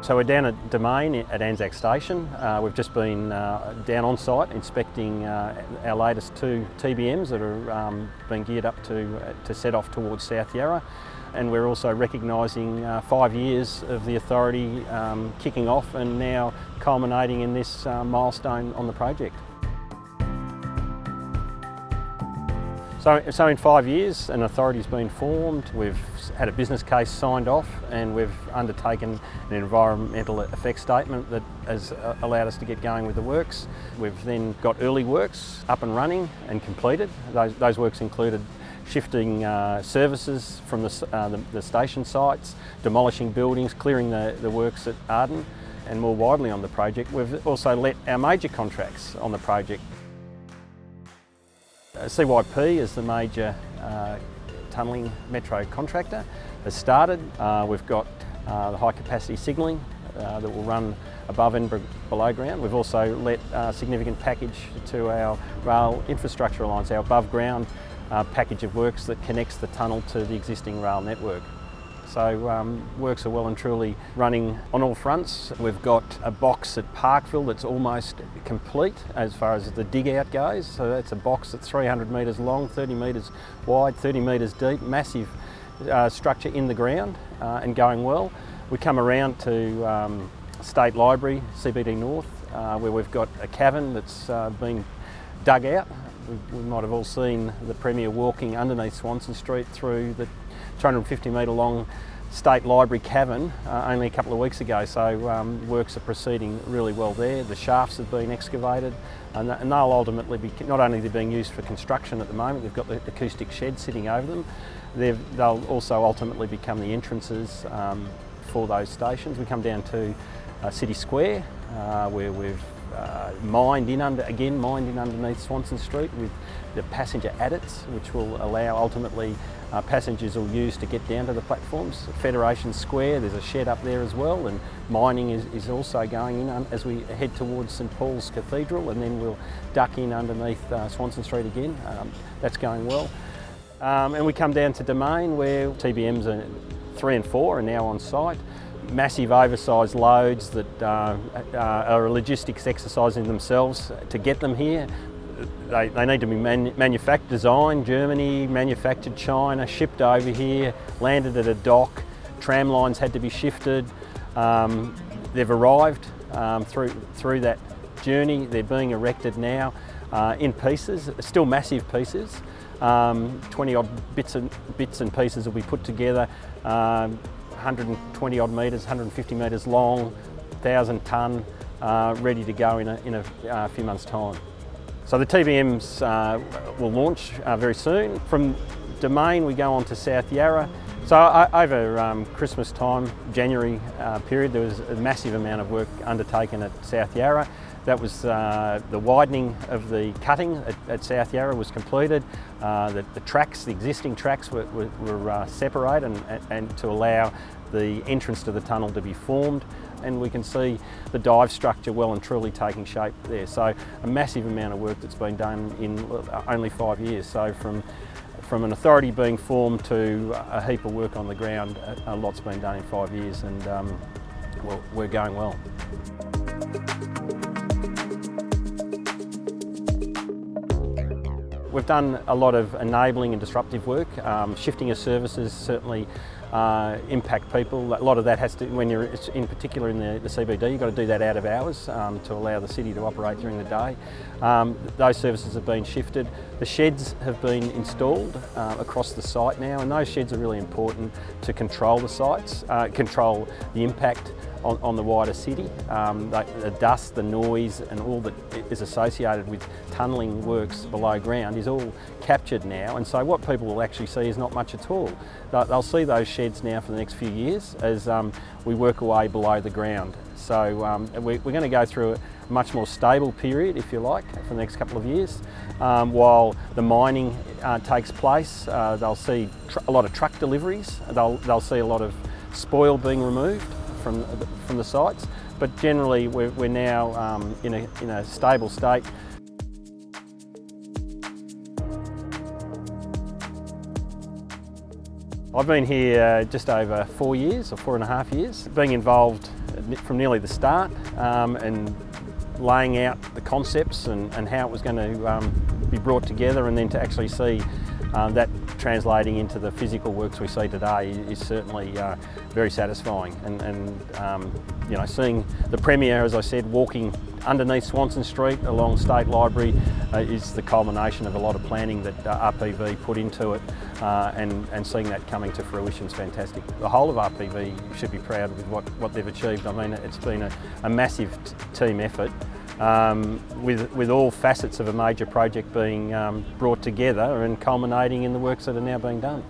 So we're down at Domain at Anzac Station. We've just been down on site inspecting our latest 2 TBMs that are being geared up to set off towards South Yarra. And we're also recognising 5 years of the authority kicking off and now culminating in this milestone on the project. So in 5 years, an authority's been formed, we've had a business case signed off, and we've undertaken an environmental effects statement that has allowed us to get going with the works. We've then got early works up and running and completed. Those works included shifting services from the station sites, demolishing buildings, clearing the works at Arden, and more widely on the project, we've also let our major contracts on the project. CYP is the major tunnelling metro contractor has started. We've got the high capacity signalling that will run above and below ground. We've also let a significant package to our Rail Infrastructure Alliance, our above ground package of works that connects the tunnel to the existing rail network. So works are well and truly running on all fronts. We've got a box at Parkville that's almost complete as far as the dig out goes. So that's a box that's 300 metres long, 30 metres wide, 30 metres deep, massive structure in the ground and going well. We come around to State Library, CBD North, where we've got a cavern that's been dug out. We might have all seen the Premier walking underneath Swanston Street through the 250 metre long State Library cavern only a couple of weeks ago, so works are proceeding really well there. The shafts have been excavated and they'll ultimately be, not only they're being used for construction at the moment, they've got the acoustic shed sitting over them, they'll also ultimately become the entrances for those stations. We come down to City Square where we've mined in underneath Swanston Street with the passenger adits, which will allow ultimately passengers will use to get down to the platforms. Federation Square, there's a shed up there as well, and mining is also going in as we head towards St Paul's Cathedral, and then we'll duck in underneath Swanston Street again. That's going well. And we come down to Domain where TBMs 3 and 4 are now on site. Massive oversized loads that are a logistics exercise in themselves to get them here. They need to be manufactured, designed Germany, manufactured China, shipped over here, landed at a dock, tram lines had to be shifted. They've arrived through that journey. They're being erected now in pieces, still massive pieces. 20 odd bits and pieces will be put together. 120 odd metres, 150 metres long, 1,000 tonne, ready to go in a few months' time. So the TBMs will launch very soon. From Domain we go on to South Yarra. So over Christmas time, January period, there was a massive amount of work undertaken at South Yarra. That was the widening of the cutting at South Yarra was completed. The tracks, the existing tracks were separated and to allow the entrance to the tunnel to be formed. And we can see the dive structure well and truly taking shape there. So a massive amount of work that's been done in only 5 years. So from an authority being formed to a heap of work on the ground, a lot's been done in 5 years, and well, we're going well. We've done a lot of enabling and disruptive work. Shifting of services certainly impact people. A lot of that has to, when you're in particular in the CBD, you've got to do that out of hours to allow the city to operate during the day. Those services have been shifted. The sheds have been installed across the site now, and those sheds are really important to control the sites, control the impact on the wider city. The dust, the noise and all that is associated with tunnelling works below ground is all captured now, and so what people will actually see is not much at all. They'll see those sheds now for the next few years as we work away below the ground. So we're going to go through a much more stable period, if you like, for the next couple of years. While the mining takes place, they'll see a lot of truck deliveries, they'll see a lot of spoil being removed from the sites, but generally we're now in a stable state. I've been here just over 4 years, or 4.5 years, being involved from nearly the start and laying out the concepts and how it was going to be brought together, and then to actually see that translating into the physical works we see today is certainly very satisfying. And you know, seeing the Premier, as I said, walking underneath Swanson Street along State Library is the culmination of a lot of planning that RPV put into it, and seeing that coming to fruition is fantastic. The whole of RPV should be proud with what they've achieved. I mean, it's been a massive team effort, with all facets of a major project being brought together and culminating in the works that are now being done.